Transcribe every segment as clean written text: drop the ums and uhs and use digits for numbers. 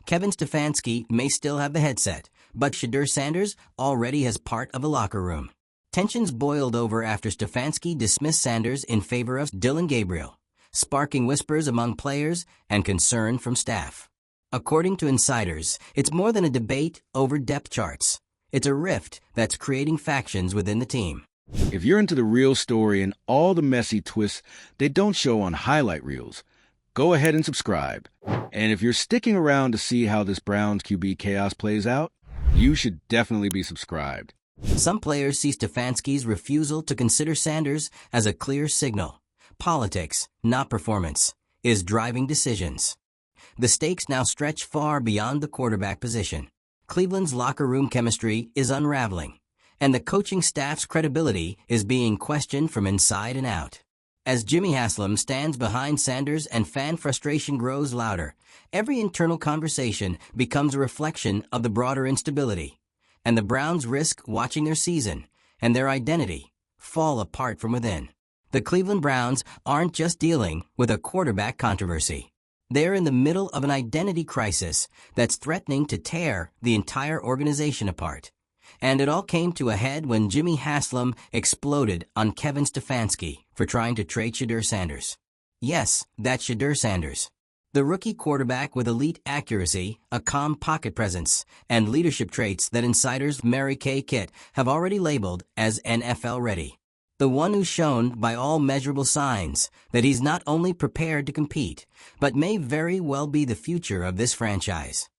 Kevin Stefanski may still have the headset, but Shedeur Sanders already has part of a locker room. Tensions boiled over after Stefanski dismissed Sanders in favor of Dillon Gabriel, sparking whispers among players and concern from staff. According to insiders, it's more than a debate over depth charts. It's a rift that's creating factions within the team. If you're into the real story and all the messy twists they don't show on highlight reels, go ahead and subscribe. And if you're sticking around to see how this Browns QB chaos plays out, you should definitely be subscribed. Some players see Stefanski's refusal to consider Sanders as a clear signal. Politics, not performance, is driving decisions. The stakes now stretch far beyond the quarterback position. Cleveland's locker room chemistry is unraveling, and the coaching staff's credibility is being questioned from inside and out. As Jimmy Haslam stands behind Sanders and fan frustration grows louder, every internal conversation becomes a reflection of the broader instability, and the Browns risk watching their season and their identity fall apart from within. The Cleveland Browns aren't just dealing with a quarterback controversy. They're in the middle of an identity crisis that's threatening to tear the entire organization apart. And it all came to a head when Jimmy Haslam exploded on Kevin Stefanski for trying to trade Shedeur Sanders. Yes, that's Shedeur Sanders. The rookie quarterback with elite accuracy, a calm pocket presence, and leadership traits that insiders Mary Kay Kitt have already labeled as NFL ready. The one who's shown by all measurable signs that he's not only prepared to compete, but may very well be the future of this franchise.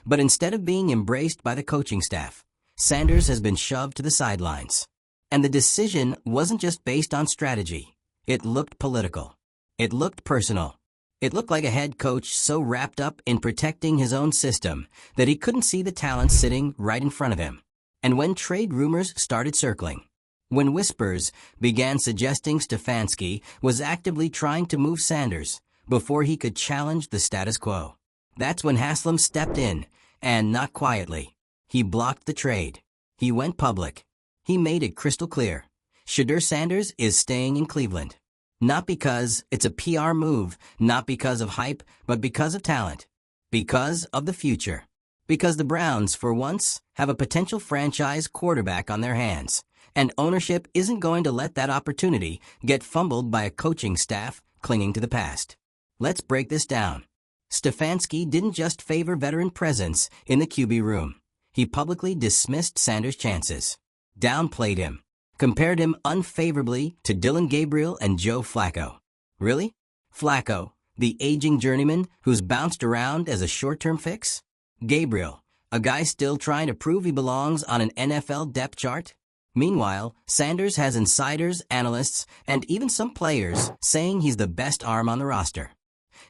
But instead of being embraced by the coaching staff, Sanders has been shoved to the sidelines. And the decision wasn't just based on strategy. It looked political. It looked personal. It looked like a head coach so wrapped up in protecting his own system that he couldn't see the talent sitting right in front of him. And when trade rumors started circling, when whispers began suggesting Stefanski was actively trying to move Sanders before he could challenge the status quo, that's when Haslam stepped in, and not quietly. He blocked the trade. He went public. He made it crystal clear. Shedeur Sanders is staying in Cleveland. Not because it's a PR move, not because of hype, but because of talent. Because of the future. Because the Browns, for once, have a potential franchise quarterback on their hands. And ownership isn't going to let that opportunity get fumbled by a coaching staff clinging to the past. Let's break this down. Stefanski didn't just favor veteran presence in the QB room. He publicly dismissed Sanders' chances, downplayed him, compared him unfavorably to Dillon Gabriel and Joe Flacco. Really? Flacco, the aging journeyman who's bounced around as a short-term fix? Gabriel, a guy still trying to prove he belongs on an NFL depth chart? Meanwhile, Sanders has insiders, analysts, and even some players saying he's the best arm on the roster.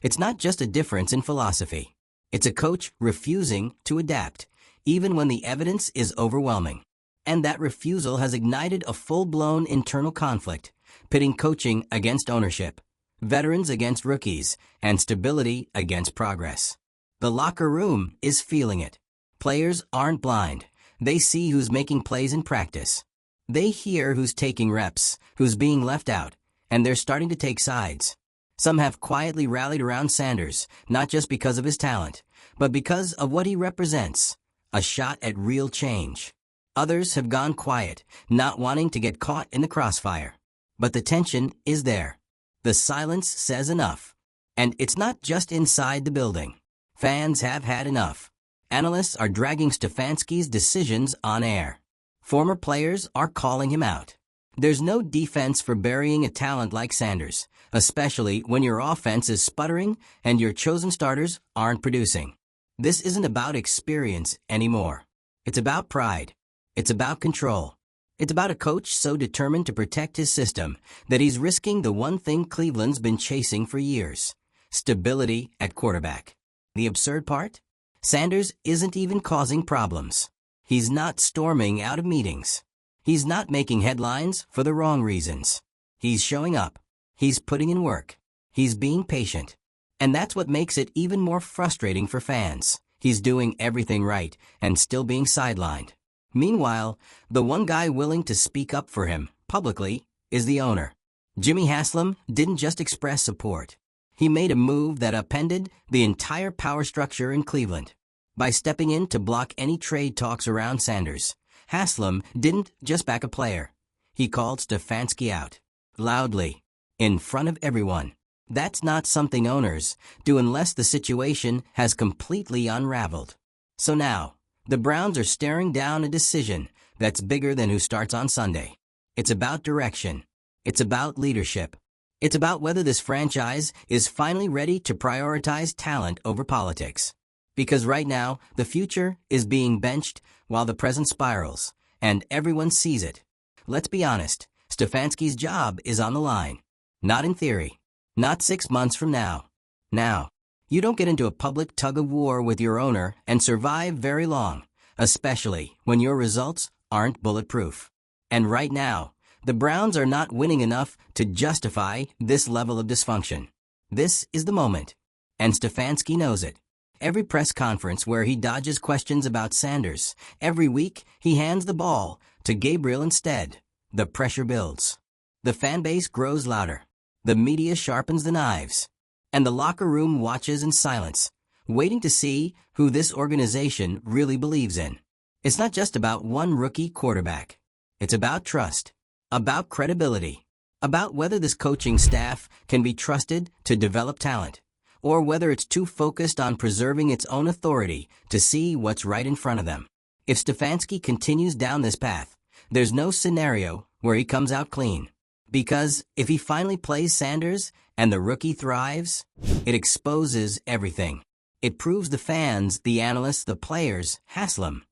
It's not just a difference in philosophy. It's a coach refusing to adapt, even when the evidence is overwhelming. And that refusal has ignited a full-blown internal conflict, pitting coaching against ownership, veterans against rookies, and stability against progress. The locker room is feeling it. Players aren't blind. They see who's making plays in practice. They hear who's taking reps, who's being left out, and they're starting to take sides. Some have quietly rallied around Sanders, not just because of his talent, but because of what he represents, a shot at real change. Others have gone quiet, not wanting to get caught in the crossfire. But the tension is there. The silence says enough. And it's not just inside the building. Fans have had enough. Analysts are dragging Stefanski's decisions on air. Former players are calling him out. There's no defense for burying a talent like Sanders, especially when your offense is sputtering and your chosen starters aren't producing. This isn't about experience anymore. It's about pride. It's about control. It's about a coach so determined to protect his system that he's risking the one thing Cleveland's been chasing for years: stability at quarterback. The absurd part? Sanders isn't even causing problems. He's not storming out of meetings. He's not making headlines for the wrong reasons. He's showing up. He's putting in work. He's being patient. And that's what makes it even more frustrating for fans. He's doing everything right and still being sidelined. Meanwhile, the one guy willing to speak up for him publicly is the owner. Jimmy Haslam didn't just express support. He made a move that upended the entire power structure in Cleveland. By stepping in to block any trade talks around Sanders, Haslam didn't just back a player. He called Stefanski out. Loudly. In front of everyone. That's not something owners do unless the situation has completely unraveled. So now, the Browns are staring down a decision that's bigger than who starts on Sunday. It's about direction. It's about leadership. It's about whether this franchise is finally ready to prioritize talent over politics. Because right now, the future is being benched while the present spirals, and everyone sees it. Let's be honest, Stefanski's job is on the line. Not in theory. Not 6 months from now. Now, you don't get into a public tug-of-war with your owner and survive very long, especially when your results aren't bulletproof. And right now, the Browns are not winning enough to justify this level of dysfunction. This is the moment. And Stefanski knows it. Every press conference where he dodges questions about Sanders, every week he hands the ball to Gabriel instead. The pressure builds. The fan base grows louder. The media sharpens the knives. And the locker room watches in silence, waiting to see who this organization really believes in. It's not just about one rookie quarterback. It's about trust. About credibility, about whether this coaching staff can be trusted to develop talent, or whether it's too focused on preserving its own authority to see what's right in front of them. If Stefanski continues down this path, there's no scenario where he comes out clean. Because if he finally plays Sanders and the rookie thrives, it exposes everything. It proves the fans, the analysts, the players, Haslam,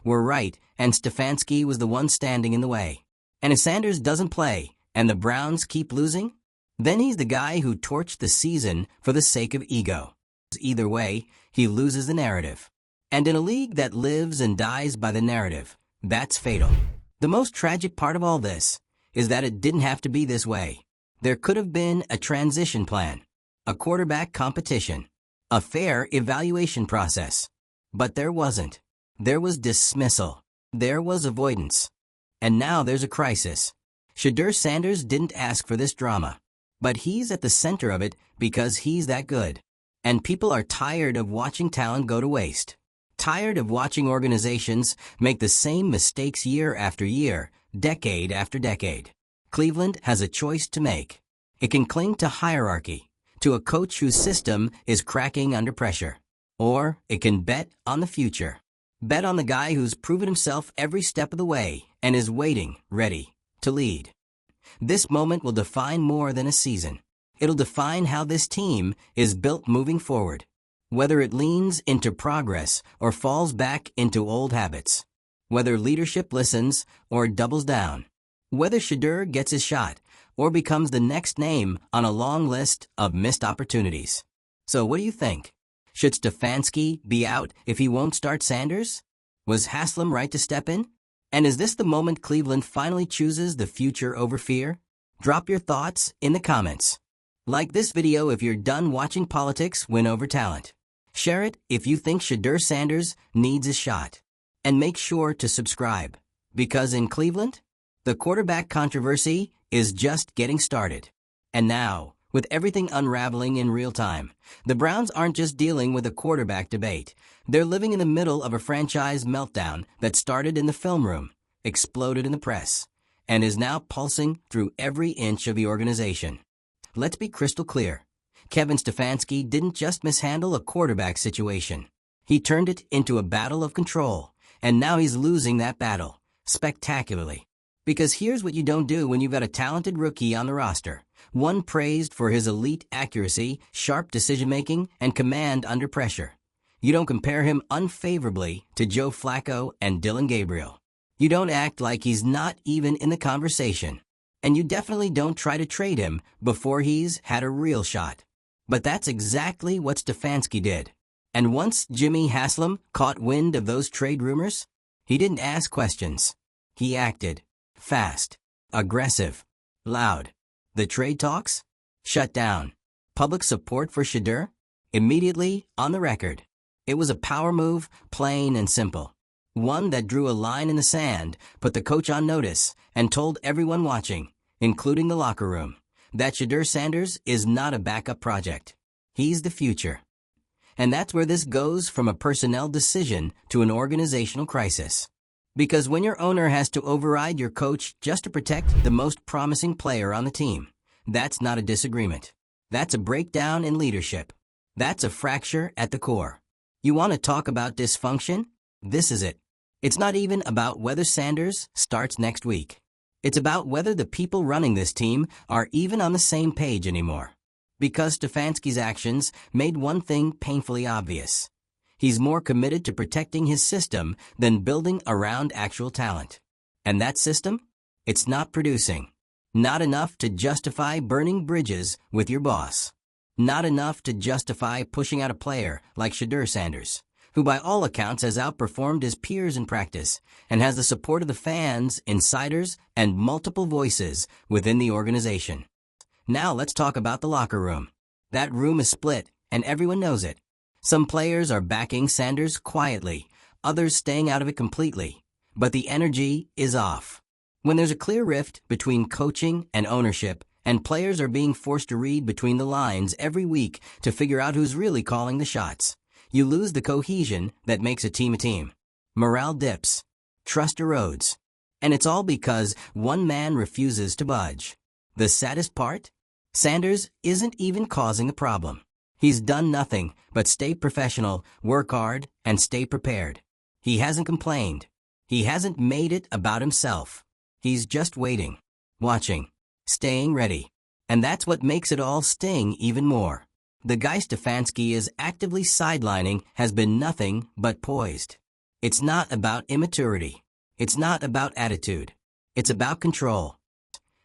were right, and Stefanski was the one standing in the way. And if Sanders doesn't play, and the Browns keep losing, then he's the guy who torched the season for the sake of ego. Either way, he loses the narrative. And in a league that lives and dies by the narrative, that's fatal. The most tragic part of all this is that it didn't have to be this way. There could have been a transition plan, a quarterback competition, a fair evaluation process. But there wasn't. There was dismissal. There was avoidance. And now there's a crisis. Shedeur Sanders didn't ask for this drama, but he's at the center of it because he's that good. And people are tired of watching talent go to waste. Tired of watching organizations make the same mistakes year after year, decade after decade. Cleveland has a choice to make. It can cling to hierarchy, to a coach whose system is cracking under pressure. Or it can bet on the future. Bet on the guy who's proven himself every step of the way and is waiting, ready, to lead. This moment will define more than a season. It'll define how this team is built moving forward. Whether it leans into progress or falls back into old habits. Whether leadership listens or doubles down. Whether Shedeur gets his shot or becomes the next name on a long list of missed opportunities. So what do you think? Should Stefanski be out if he won't start Sanders? Was Haslam right to step in? And is this the moment Cleveland finally chooses the future over fear? Drop your thoughts in the comments. Like this video if you're done watching politics win over talent. Share it if you think Shedeur Sanders needs a shot. And make sure to subscribe. Because in Cleveland, the quarterback controversy is just getting started. And now, with everything unraveling in real time, the Browns aren't just dealing with a quarterback debate. They're living in the middle of a franchise meltdown that started in the film room, exploded in the press, and is now pulsing through every inch of the organization. Let's be crystal clear. Kevin Stefanski didn't just mishandle a quarterback situation. He turned it into a battle of control, and now he's losing that battle, spectacularly. Because here's what you don't do when you've got a talented rookie on the roster. One praised for his elite accuracy, sharp decision-making, and command under pressure. You don't compare him unfavorably to Joe Flacco and Dylan Gabriel. You don't act like he's not even in the conversation. And you definitely don't try to trade him before he's had a real shot. But that's exactly what Stefanski did. And once Jimmy Haslam caught wind of those trade rumors, he didn't ask questions. He acted. Fast. Aggressive. Loud. The trade talks? Shut down. Public support for Shedeur? Immediately on the record. It was a power move, plain and simple. One that drew a line in the sand, put the coach on notice, and told everyone watching, including the locker room, that Shedeur Sanders is not a backup project. He's the future. And that's where this goes from a personnel decision to an organizational crisis. Because when your owner has to override your coach just to protect the most promising player on the team, that's not a disagreement. That's a breakdown in leadership. That's a fracture at the core. You want to talk about dysfunction? This is it. It's not even about whether Sanders starts next week. It's about whether the people running this team are even on the same page anymore. Because Stefanski's actions made one thing painfully obvious. He's more committed to protecting his system than building around actual talent. And that system? It's not producing. Not enough to justify burning bridges with your boss. Not enough to justify pushing out a player like Shedeur Sanders, who by all accounts has outperformed his peers in practice and has the support of the fans, insiders, and multiple voices within the organization. Now let's talk about the locker room. That room is split, and everyone knows it. Some players are backing Sanders quietly, others staying out of it completely. But the energy is off. When there's a clear rift between coaching and ownership, and players are being forced to read between the lines every week to figure out who's really calling the shots, you lose the cohesion that makes a team. Morale dips. Trust erodes. And it's all because one man refuses to budge. The saddest part? Sanders isn't even causing a problem. He's done nothing but stay professional, work hard, and stay prepared. He hasn't complained. He hasn't made it about himself. He's just waiting, watching, staying ready. And that's what makes it all sting even more. The guy Stefanski is actively sidelining has been nothing but poised. It's not about immaturity. It's not about attitude. It's about control.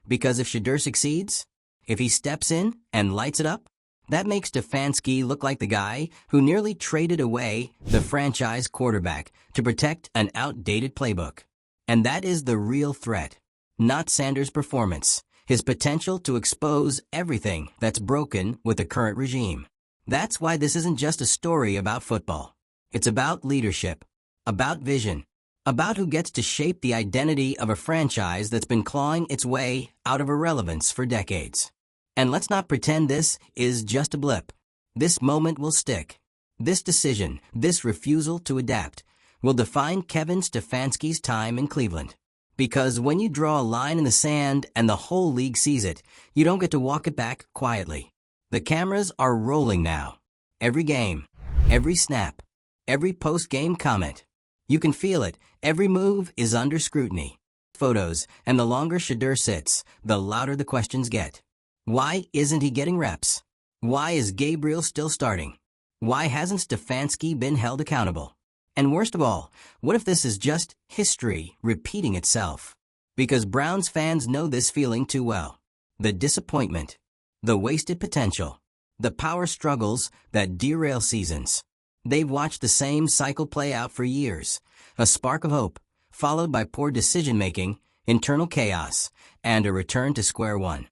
Because if Shedeur succeeds, if he steps in and lights it up, that makes Stefanski look like the guy who nearly traded away the franchise quarterback to protect an outdated playbook. And that is the real threat, not Sanders' performance, his potential to expose everything that's broken with the current regime. That's why this isn't just a story about football. It's about leadership, about vision, about who gets to shape the identity of a franchise that's been clawing its way out of irrelevance for decades. And let's not pretend this is just a blip. This moment will stick. This decision, this refusal to adapt, will define Kevin Stefanski's time in Cleveland. Because when you draw a line in the sand and the whole league sees it, you don't get to walk it back quietly. The cameras are rolling now. Every game, every snap, every post-game comment. You can feel it. Every move is under scrutiny. Photos, and the longer Shedeur sits, the louder the questions get. Why isn't he getting reps? Why is Gabriel still starting? Why hasn't Stefanski been held accountable? And worst of all, what if this is just history repeating itself? Because Browns fans know this feeling too well. The disappointment, the wasted potential, the power struggles that derail seasons. They've watched the same cycle play out for years. A spark of hope, followed by poor decision-making, internal chaos, and a return to square one.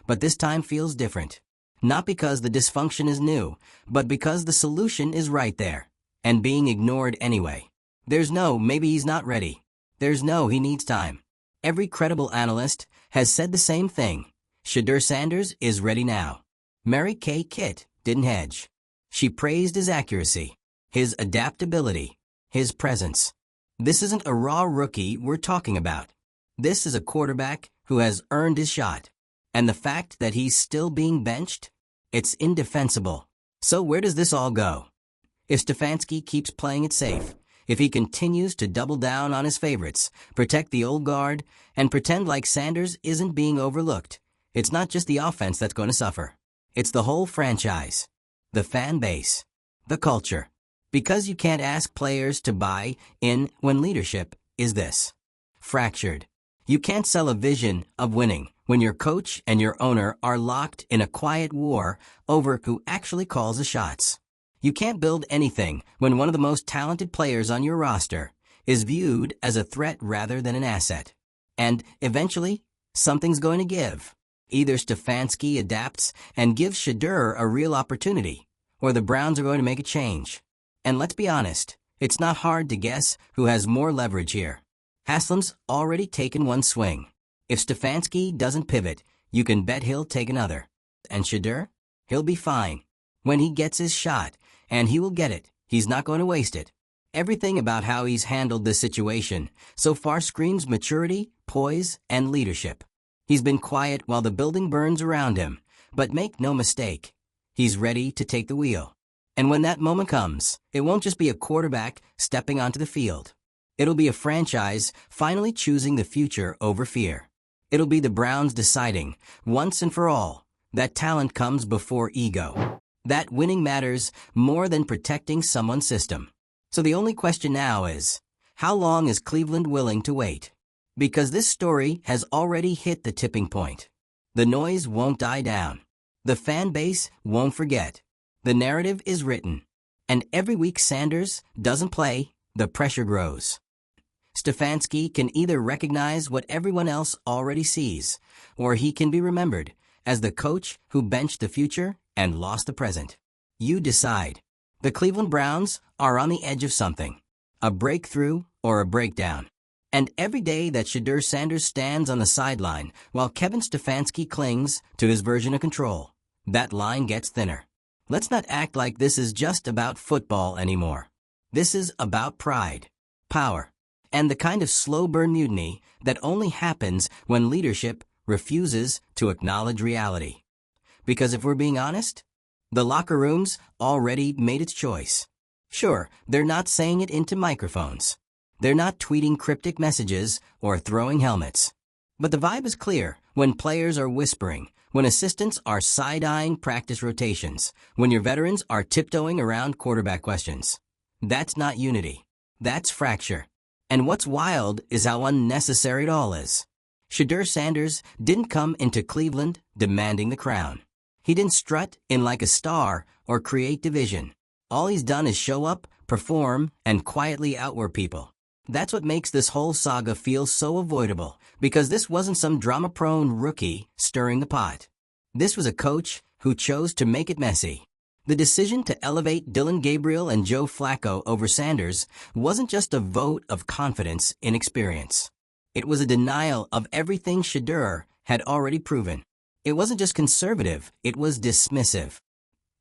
But this time feels different. Not because the dysfunction is new, but because the solution is right there, and being ignored anyway. There's no, maybe he's not ready. There's no, he needs time. Every credible analyst has said the same thing. Shedeur Sanders is ready now. Mary Kay Kitt didn't hedge. She praised his accuracy, his adaptability, his presence. This isn't a raw rookie we're talking about. This is a quarterback who has earned his shot. And the fact that he's still being benched? It's indefensible. So where does this all go? If Stefanski keeps playing it safe, if he continues to double down on his favorites, protect the old guard, and pretend like Sanders isn't being overlooked, it's not just the offense that's going to suffer. It's the whole franchise, the fan base, the culture. Because you can't ask players to buy in when leadership is this fractured. You can't sell a vision of winning when your coach and your owner are locked in a quiet war over who actually calls the shots. You can't build anything when one of the most talented players on your roster is viewed as a threat rather than an asset. And eventually, something's going to give. Either Stefanski adapts and gives Shedeur a real opportunity, or the Browns are going to make a change. And let's be honest, it's not hard to guess who has more leverage here. Haslam's already taken one swing. If Stefanski doesn't pivot, you can bet he'll take another. And Shedeur? He'll be fine. When he gets his shot, and he will get it, he's not going to waste it. Everything about how he's handled this situation so far screams maturity, poise, and leadership. He's been quiet while the building burns around him, but make no mistake, he's ready to take the wheel. And when that moment comes, it won't just be a quarterback stepping onto the field. It'll be a franchise finally choosing the future over fear. It'll be the Browns deciding, once and for all, that talent comes before ego. That winning matters more than protecting someone's system. So the only question now is, how long is Cleveland willing to wait? Because this story has already hit the tipping point. The noise won't die down. The fan base won't forget. The narrative is written. And every week Sanders doesn't play, the pressure grows. Stefanski can either recognize what everyone else already sees, or he can be remembered as the coach who benched the future and lost the present. You decide. The Cleveland Browns are on the edge of something, a breakthrough or a breakdown. And every day that Shedeur Sanders stands on the sideline while Kevin Stefanski clings to his version of control, that line gets thinner. Let's not act like this is just about football anymore. This is about pride, power, and the kind of slow-burn mutiny that only happens when leadership refuses to acknowledge reality. Because if we're being honest, the locker room's already made its choice. Sure, they're not saying it into microphones. They're not tweeting cryptic messages or throwing helmets. But the vibe is clear when players are whispering, when assistants are side-eyeing practice rotations, when your veterans are tiptoeing around quarterback questions. That's not unity. That's fracture. And what's wild is how unnecessary it all is. Shedeur Sanders didn't come into Cleveland demanding the crown. He didn't strut in like a star or create division. All he's done is show up, perform, and quietly outwork people. That's what makes this whole saga feel so avoidable, because this wasn't some drama-prone rookie stirring the pot. This was a coach who chose to make it messy. The decision to elevate Dylan Gabriel and Joe Flacco over Sanders wasn't just a vote of confidence in experience. It was a denial of everything Shedeur had already proven. It wasn't just conservative, it was dismissive.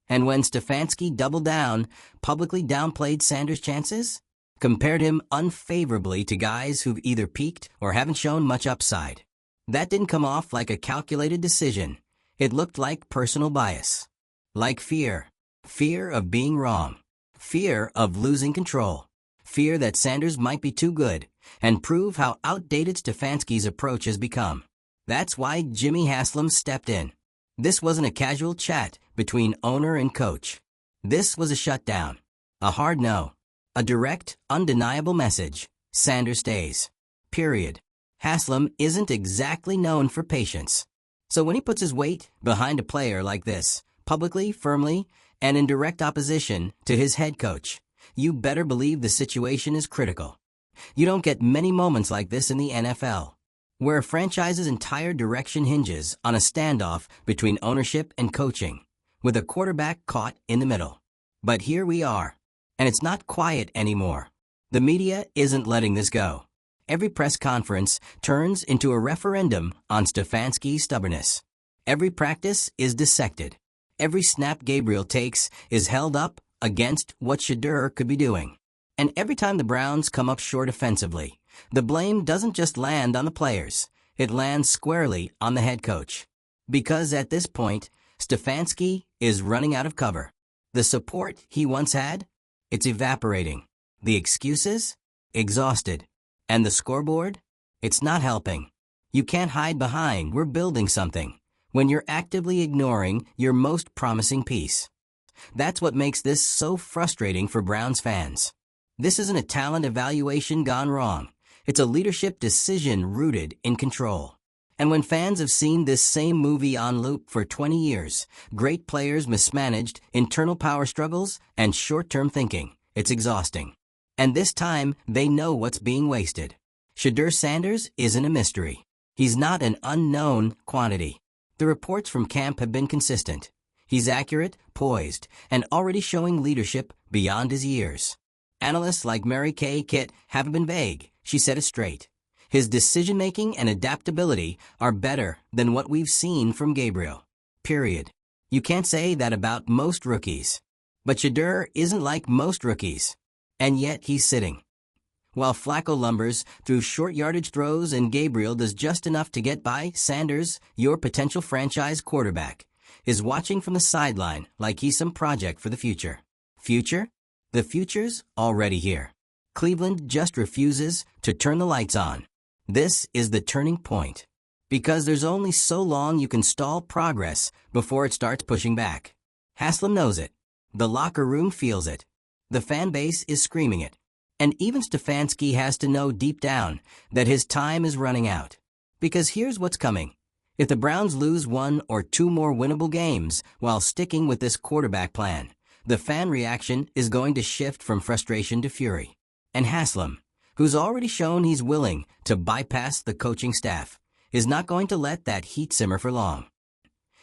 And when Stefanski doubled down, publicly downplayed Sanders' chances, compared him unfavorably to guys who've either peaked or haven't shown much upside, that didn't come off like a calculated decision. It looked like personal bias. Like fear. Fear of being wrong. Fear of losing control. Fear that Sanders might be too good and prove how outdated Stefanski's approach has become. That's why Jimmy Haslam stepped in. This wasn't a casual chat between owner and coach. This was a shutdown. A hard no. A direct, undeniable message. Sanders stays. Period. Haslam isn't exactly known for patience. So when he puts his weight behind a player like this, publicly, firmly, and in direct opposition to his head coach, you better believe the situation is critical. You don't get many moments like this in the NFL, where a franchise's entire direction hinges on a standoff between ownership and coaching, with a quarterback caught in the middle. But here we are, and it's not quiet anymore. The media isn't letting this go. Every press conference turns into a referendum on Stefanski's stubbornness. Every practice is dissected. Every snap Gabriel takes is held up against what Shedeur could be doing. And every time the Browns come up short offensively, the blame doesn't just land on the players. It lands squarely on the head coach. Because at this point, Stefanski is running out of cover. The support he once had, it's evaporating. The excuses? Exhausted. And the scoreboard? It's not helping. You can't hide behind "we're building something" when you're actively ignoring your most promising piece. That's what makes this so frustrating for Browns fans. This isn't a talent evaluation gone wrong. It's a leadership decision rooted in control. And when fans have seen this same movie on loop for 20 years, great players mismanaged, internal power struggles, and short-term thinking, it's exhausting. And this time, they know what's being wasted. Shedeur Sanders isn't a mystery. He's not an unknown quantity. The reports from camp have been consistent. He's accurate, poised, and already showing leadership beyond his years. Analysts like Mary Kay Kitt haven't been vague. She said it straight. His decision-making and adaptability are better than what we've seen from Gabriel. Period. You can't say that about most rookies. But Shedeur isn't like most rookies. And yet he's sitting. While Flacco lumbers through short yardage throws and Gabriel does just enough to get by, Sanders, your potential franchise quarterback, is watching from the sideline like he's some project for the future. Future? The future's already here. Cleveland just refuses to turn the lights on. This is the turning point. Because there's only so long you can stall progress before it starts pushing back. Haslam knows it. The locker room feels it. The fan base is screaming it. And even Stefanski has to know deep down that his time is running out. Because here's what's coming. If the Browns lose 1 or 2 more winnable games while sticking with this quarterback plan, the fan reaction is going to shift from frustration to fury. And Haslam, who's already shown he's willing to bypass the coaching staff, is not going to let that heat simmer for long.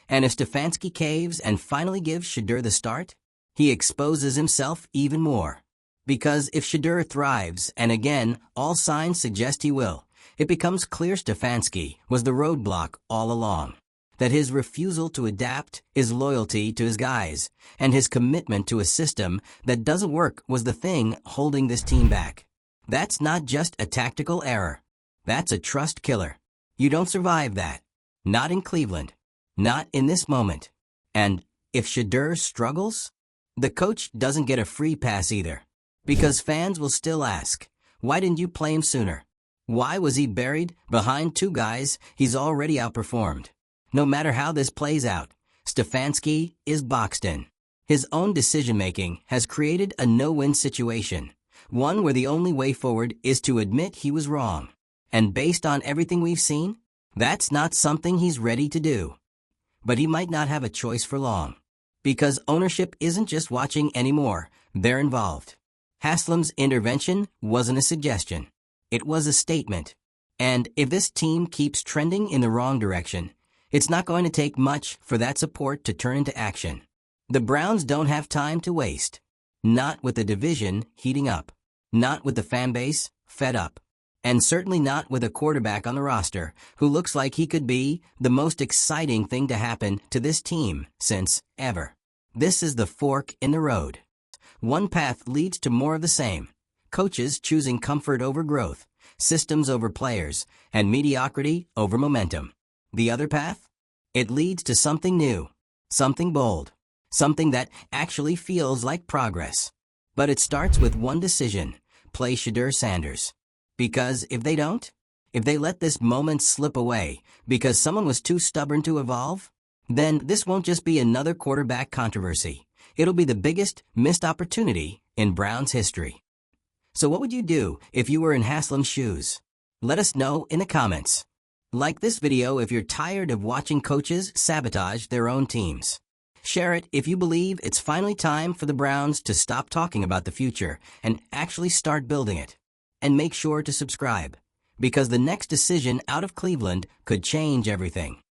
And if Stefanski caves and finally gives Shedeur the start, he exposes himself even more. Because if Shedeur thrives, and again, all signs suggest he will, it becomes clear Stefanski was the roadblock all along. That his refusal to adapt, his loyalty to his guys, and his commitment to a system that doesn't work was the thing holding this team back. That's not just a tactical error. That's a trust killer. You don't survive that. Not in Cleveland. Not in this moment. And if Shedeur struggles, the coach doesn't get a free pass either. Because fans will still ask, why didn't you play him sooner? Why was he buried behind 2 guys he's already outperformed? No matter how this plays out, Stefanski is boxed in. His own decision-making has created a no-win situation, one where the only way forward is to admit he was wrong. And based on everything we've seen, that's not something he's ready to do. But he might not have a choice for long. Because ownership isn't just watching anymore, they're involved. Haslam's intervention wasn't a suggestion. It was a statement. And if this team keeps trending in the wrong direction, it's not going to take much for that support to turn into action. The Browns don't have time to waste. Not with the division heating up. Not with the fan base fed up. And certainly not with a quarterback on the roster who looks like he could be the most exciting thing to happen to this team since ever. This is the fork in the road. One path leads to more of the same. Coaches choosing comfort over growth, systems over players, and mediocrity over momentum. The other path? It leads to something new, something bold, something that actually feels like progress. But it starts with one decision: play Shedeur Sanders. Because if they don't, if they let this moment slip away because someone was too stubborn to evolve, then this won't just be another quarterback controversy. It'll be the biggest missed opportunity in Browns history. So what would you do if you were in Haslam's shoes? Let us know in the comments. Like this video if you're tired of watching coaches sabotage their own teams. Share it if you believe it's finally time for the Browns to stop talking about the future and actually start building it. And make sure to subscribe, because the next decision out of Cleveland could change everything.